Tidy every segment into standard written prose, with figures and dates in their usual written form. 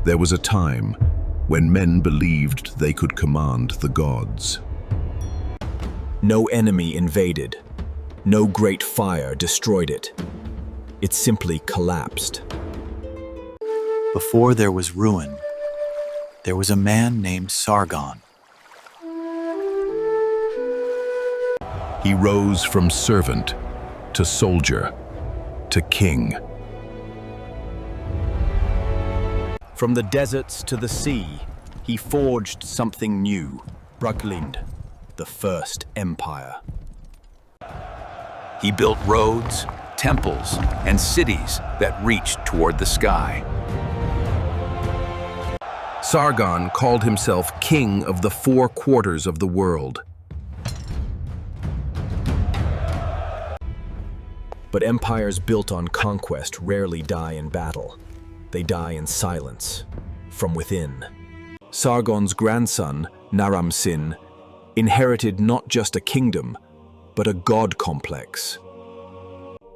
There was a time when men believed they could command the gods. No enemy invaded. No great fire destroyed it. It simply collapsed. Before there was ruin, there was a man named Sargon. He rose from servant to soldier to king. From the deserts to the sea, he forged something new, Brugglind, the first empire. He built roads, temples, and cities that reached toward the sky. Sargon called himself king of the 4 quarters of the world. But empires built on conquest rarely die in battle. They die in silence, from within. Sargon's grandson, Naram-Sin, inherited not just a kingdom, but a god complex.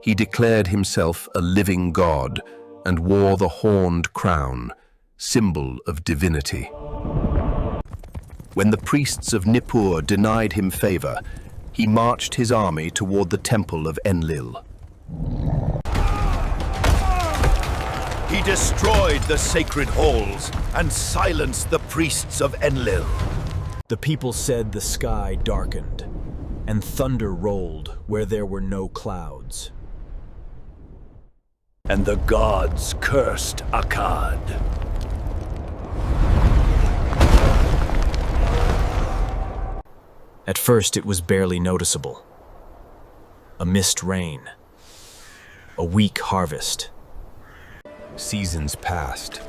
He declared himself a living god and wore the horned crown, symbol of divinity. When the priests of Nippur denied him favor, he marched his army toward the temple of Enlil. He destroyed the sacred halls and silenced the priests of Enlil. The people said the sky darkened, and thunder rolled where there were no clouds. And the gods cursed Akkad. At first it was barely noticeable. A mist rain. A weak harvest. Seasons passed.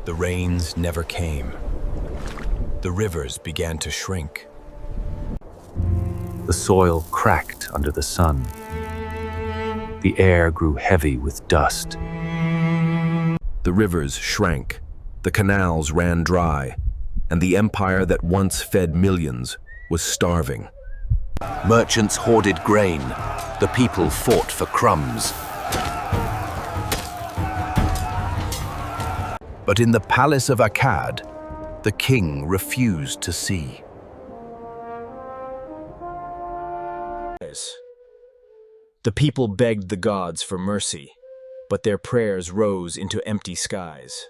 The rains never came. The rivers began to shrink. The soil cracked under the sun. The air grew heavy with dust. The rivers shrank, the canals ran dry, and the empire that once fed millions was starving. Merchants hoarded grain. The people fought for crumbs. But in the palace of Akkad, the king refused to see. The people begged the gods for mercy, but their prayers rose into empty skies.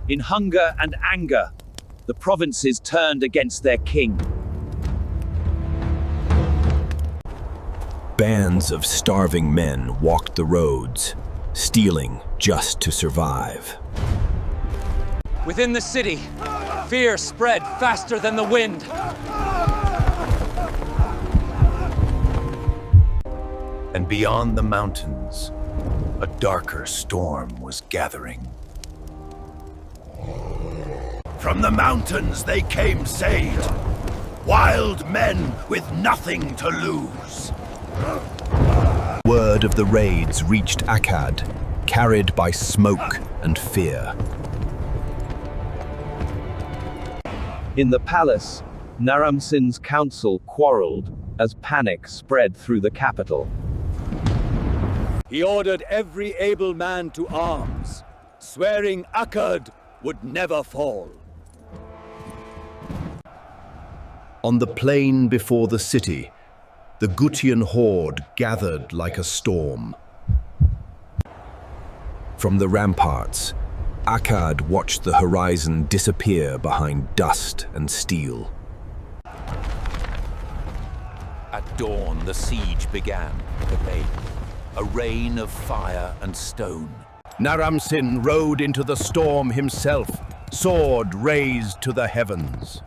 In hunger and anger, the provinces turned against their king. Bands of starving men walked the roads, stealing just to survive. Within the city, fear spread faster than the wind. And beyond the mountains, a darker storm was gathering. From the mountains they came saved, wild men with nothing to lose. Word of the raids reached Akkad, carried by smoke and fear. In the palace, Naram-Sin's council quarreled as panic spread through the capital. He ordered every able man to arms, swearing Akkad would never fall. On the plain before the city, the Gutian horde gathered like a storm. From the ramparts, Akkad watched the horizon disappear behind dust and steel. At dawn, the siege began. A rain of fire and stone. Naram-Sin rode into the storm himself, sword raised to the heavens.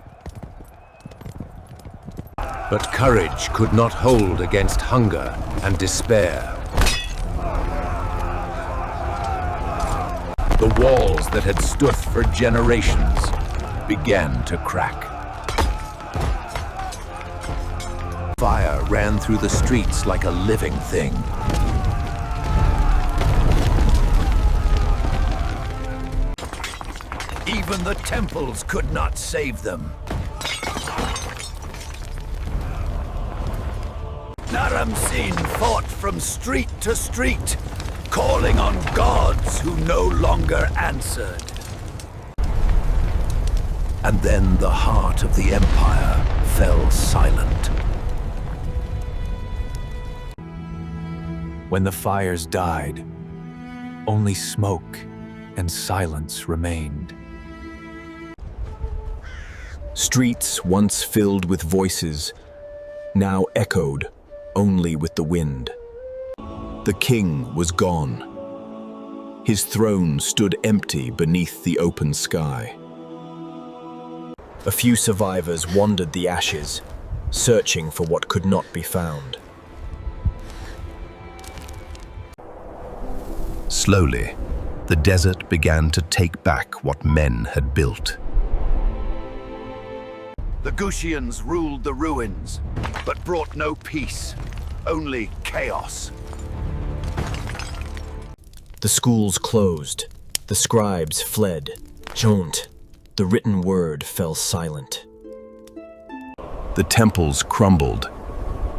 But courage could not hold against hunger and despair. The walls that had stood for generations began to crack. Fire ran through the streets like a living thing. Even the temples could not save them. Naram-Sin fought from street to street, calling on gods who no longer answered. And then the heart of the empire fell silent. When the fires died, only smoke and silence remained. Streets once filled with voices, now echoed only with the wind. The king was gone. His throne stood empty beneath the open sky. A few survivors wandered the ashes, searching for what could not be found. Slowly, the desert began to take back what men had built. The Gutians ruled the ruins, but brought no peace, only chaos. The schools closed, the scribes fled, Jaunt, the written word fell silent. The temples crumbled,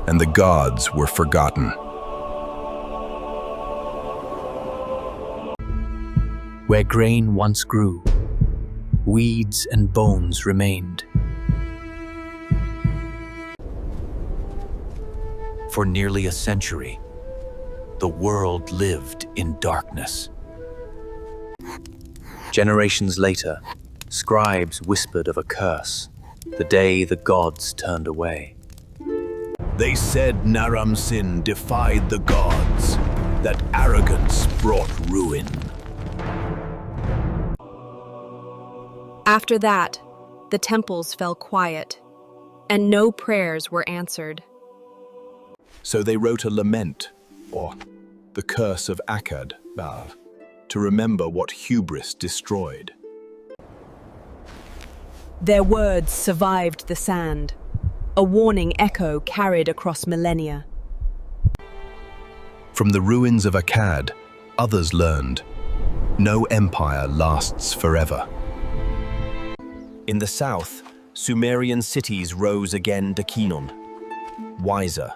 and the gods were forgotten. Where grain once grew, weeds and bones remained. For nearly a century, the world lived in darkness. Generations later, scribes whispered of a curse, the day the gods turned away. They said Naram-Sin defied the gods, that arrogance brought ruin. After that, the temples fell quiet, and no prayers were answered. So they wrote a lament, or the curse of Akkad, to remember what hubris destroyed. Their words survived the sand, a warning echo carried across millennia. From the ruins of Akkad, others learned, no empire lasts forever. In the south, Sumerian cities rose again to Kinon, wiser,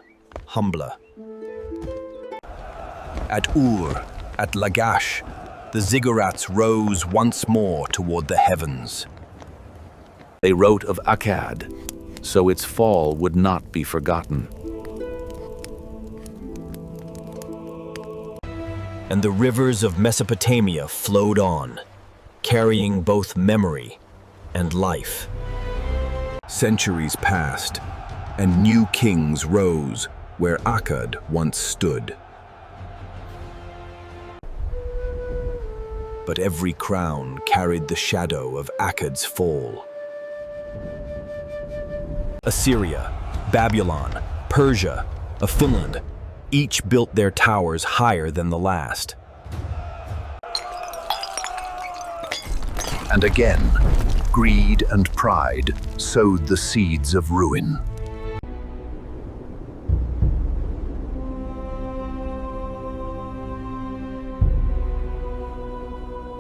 humbler. At Ur, at Lagash, the ziggurats rose once more toward the heavens. They wrote of Akkad, so its fall would not be forgotten. And the rivers of Mesopotamia flowed on, carrying both memory and life. Centuries passed, and new kings rose where Akkad once stood. But every crown carried the shadow of Akkad's fall. Assyria, Babylon, Persia, Finland, each built their towers higher than the last. And again, greed and pride sowed the seeds of ruin.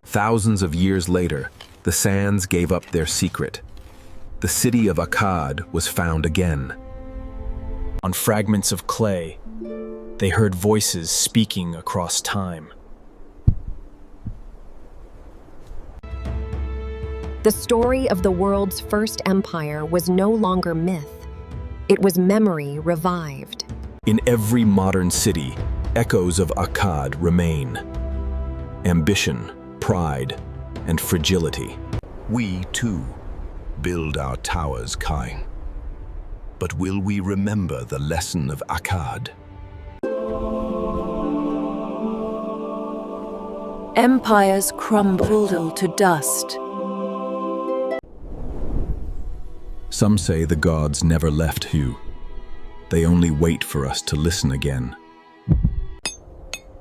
Thousands of years later, the sands gave up their secret. The city of Akkad was found again. On fragments of clay, they heard voices speaking across time. The story of the world's first empire was no longer myth. It was memory revived. In every modern city, echoes of Akkad remain. Ambition, pride, and fragility. We, too, build our towers, Kai. But will we remember the lesson of Akkad? Empires crumble to dust. Some say the gods never left Hu. They only wait for us to listen again.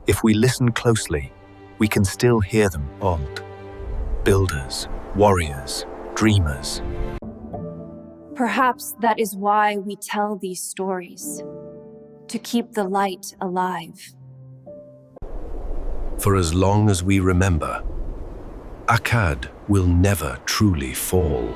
If we listen closely, we can still hear them old. Builders, warriors, dreamers. Perhaps that is why we tell these stories, to keep the light alive. For as long as we remember, Akkad will never truly fall.